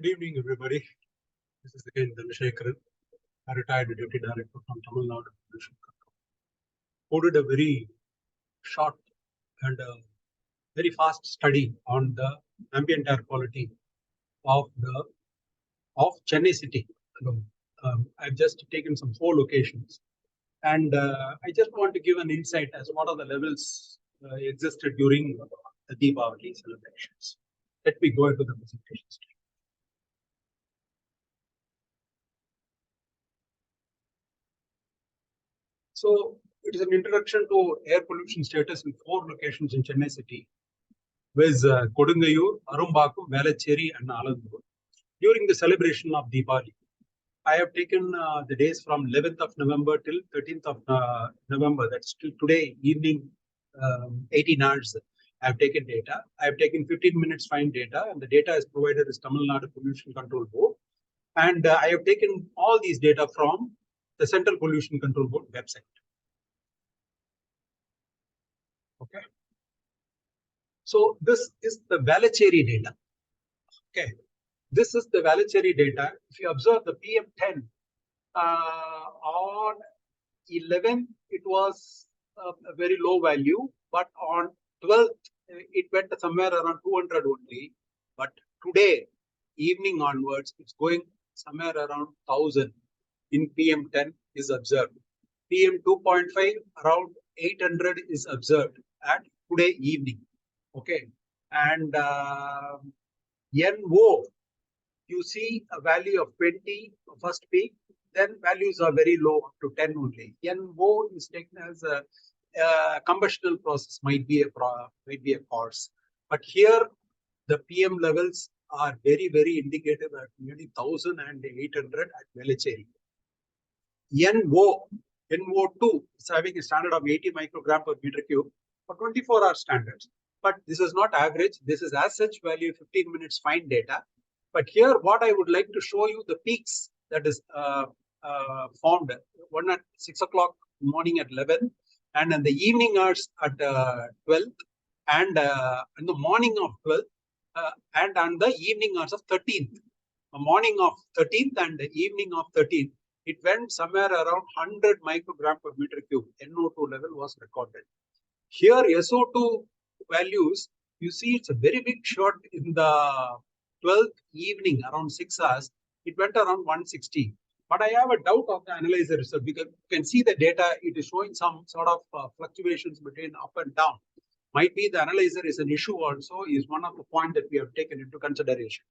Good evening, everybody. This is again Dhanashekaran, a retired deputy director from Tamil Nadu Pollution Control, who did a very short and very fast study on the ambient air quality of Chennai city. I've just taken some 4 locations, and I just want to give an insight as what are the levels existed during the Deepavali celebrations. Let me go into the presentation. So it is an introduction to air pollution status in 4 locations in Chennai city, with Kodungayur, Arumbakkam, Velachery and Alandur during the celebration of Deepavali. I have taken the days from 11th of November till 13th of November. That's till today evening, 18 hours. I have taken data. I have taken 15 minutes fine data, and the data is provided as Tamil Nadu Pollution Control Board. And I have taken all these data from the Central Pollution Control Board website. Okay. So this is the Velachery data. Okay. This is the Velachery data. If you observe the PM10 on 11th, it was a very low value, but on 12th, it went somewhere around 200 only. But today, evening onwards, it's going somewhere around 1000 in PM10 is observed. PM2.5 around 800 is observed at today evening. Okay. And NO, you see a value of 20 first peak, then values are very low up to 10 only. NO is taken as a combustional process, might be a cause. But here the PM levels are very, very indicative at nearly 1800 at Velachery. NO2 is having a standard of 80 microgram per meter cube for 24-hour standards. But this is not average. This is as such value 15 minutes fine data. But here, what I would like to show you the peaks that is formed. One at 6 o'clock morning at 11, and in the evening hours at 12, and in the morning of 12, and on the evening hours of 13th. The morning of 13th and the evening of 13th, it went somewhere around 100 microgram per meter cube. NO2 level was recorded. Here, SO2 values, you see it's a very big shot in the 12th evening, around 6 hours. It went around 160. But I have a doubt of the analyzer result because you can see the data, it is showing some sort of fluctuations between up and down. Might be the analyzer is an issue also, is one of the points that we have taken into consideration.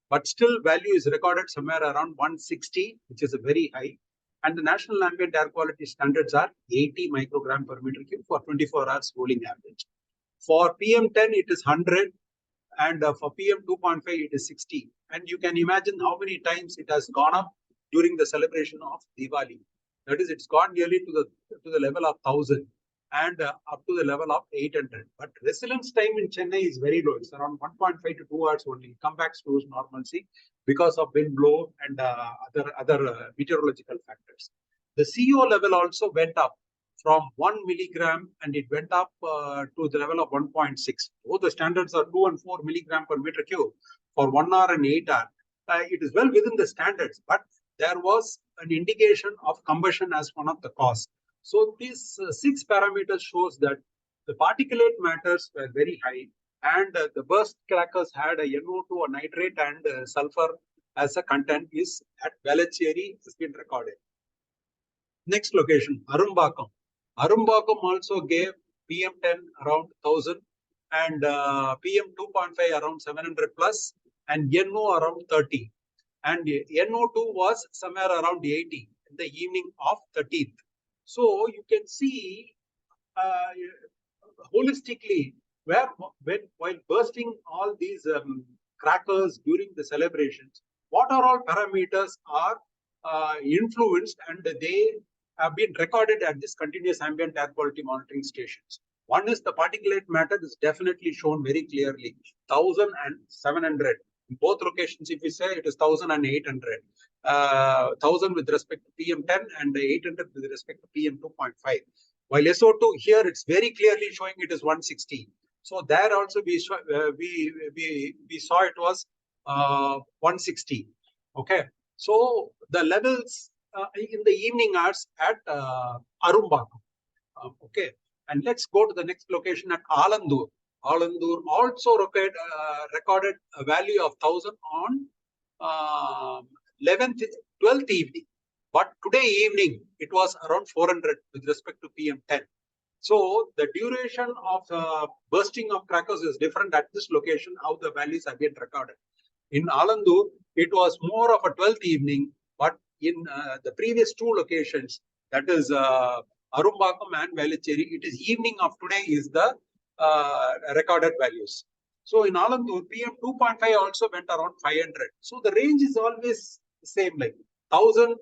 But still, value is recorded somewhere around 160, which is a very high. And the national ambient air quality standards are 80 microgram per meter cube for 24 hours rolling average. For PM10, it is 100. And for PM2.5, it is 60. And you can imagine how many times it has gone up during the celebration of Diwali. That is, it's gone nearly to the level of 1000 and up to the level of 800. But residence time in Chennai is very low. It's around 1.5 to 2 hours only. It comes back to normalcy because of wind blow and other meteorological factors. The CO level also went up from 1 milligram, and it went up to the level of 1.6. Both the standards are 2 and 4 milligram per meter cube for 1 hour and 8 hour. It is well within the standards, but there was an indication of combustion as one of the cause. So these 6 parameters shows that the particulate matters were very high, and the burst crackers had a NO2 or nitrate and sulfur as a content is at Velachery has been recorded. Next location, Arumbakkam. Arumbakkam also gave PM10 around 1000 and PM2.5 around 700 plus and NO around 30. And NO2 was somewhere around 80 in the evening of 13th. So you can see holistically while bursting all these crackers during the celebrations, what are all parameters are influenced and they have been recorded at this continuous ambient air quality monitoring stations. One is the particulate matter is definitely shown very clearly, 1000 and 700. In both locations, if we say it is 1000 and 800, 1000 with respect to PM10 and 800 with respect to PM2.5. While SO2 here, it's very clearly showing it is 160. So there also we saw it was 160. Okay. So the levels in the evening hours at Arumbakam. Okay. And let's go to the next location at Alandur. Alandur also recorded a value of 1000 on 11th, 12th evening. But today evening, it was around 400 with respect to PM10. So the duration of bursting of crackers is different at this location, how the values have been recorded. In Alandur, it was more of a 12th evening, but in the previous two locations, that is Arumbakam and Velicheri, it is evening of today is the recorded values. So in Alandur, PM 2.5 also went around 500. So the range is always the same, like 1000,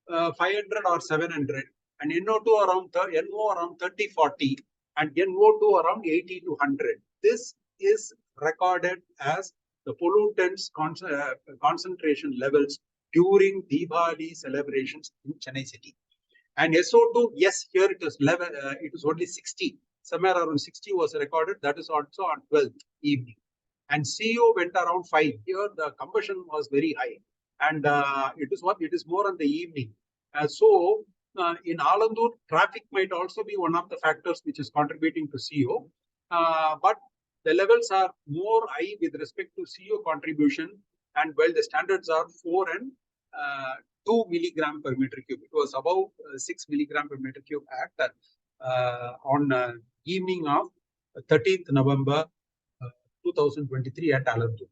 500 or 700, and NO2 around NO around 30, 40, and NO2 around 80 to 100. This is recorded as the pollutants concentration levels during Deepavali celebrations in Chennai city. And SO2, yes, here it is it is only 60. Somewhere around 60 was recorded. That is also on 12th evening. And CO went around 5. Here the combustion was very high, and it is more on the evening. So in Alandur, traffic might also be one of the factors which is contributing to CO. But the levels are more high with respect to CO contribution, and while the standards are 4 and 2 milligram per meter cube, it was above 6 milligram per meter cube at on evening of 13th November 2023 at Alandur.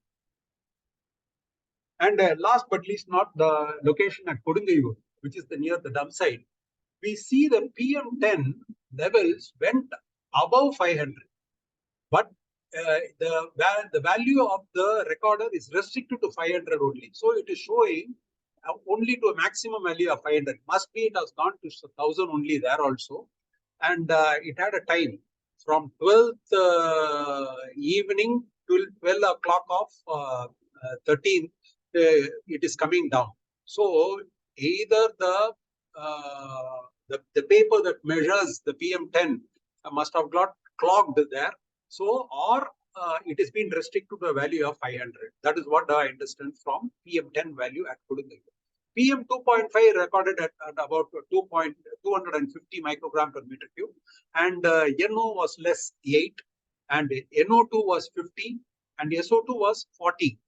And last but least not, the location at Kodungayur, which is near the dump site, we see the PM10 levels went above 500. But the value of the recorder is restricted to 500 only. So it is showing only to a maximum value of 500. Must be it has gone to 1000 only there also. And it had a time from 12th evening till 12 o'clock of 13th, it is coming down. So either the paper that measures the PM10 must have got clogged there. So, or it has been restricted to a value of 500. That is what I understand from PM10 value at Kodungayur. PM 2.5 recorded at about 250 microgram per meter cube, and NO was less 8, and NO2 was 50, and SO2 was 40.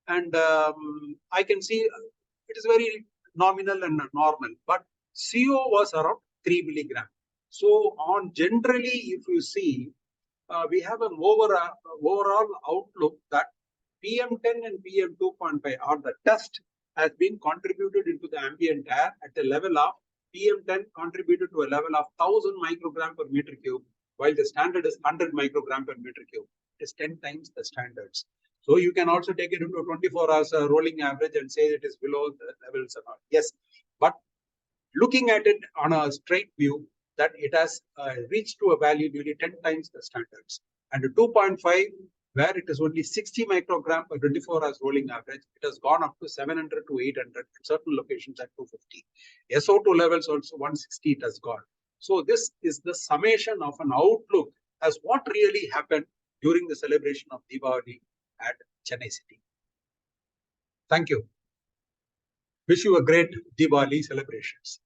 And I can see it is very nominal and normal, but CO was around 3 milligram. So on generally, if you see, we have an overall outlook that PM10 and PM 2.5 or the dust has been contributed into the ambient air at a level of PM10 contributed to a level of 1000 microgram per meter cube, while the standard is 100 microgram per meter cube. It is 10 times the standards. So you can also take it into 24 hours rolling average and say it is below the levels or not. Yes, but looking at it on a straight view, that it has reached to a value nearly 10 times the standards. And 2.5, where it is only 60 microgram per 24 hours rolling average, it has gone up to 700 to 800 at certain locations at 250. SO2 levels also 160 it has gone. So this is the summation of an outlook as what really happened during the celebration of Deepavali at Chennai city. Thank you. Wish you a great Deepavali celebrations.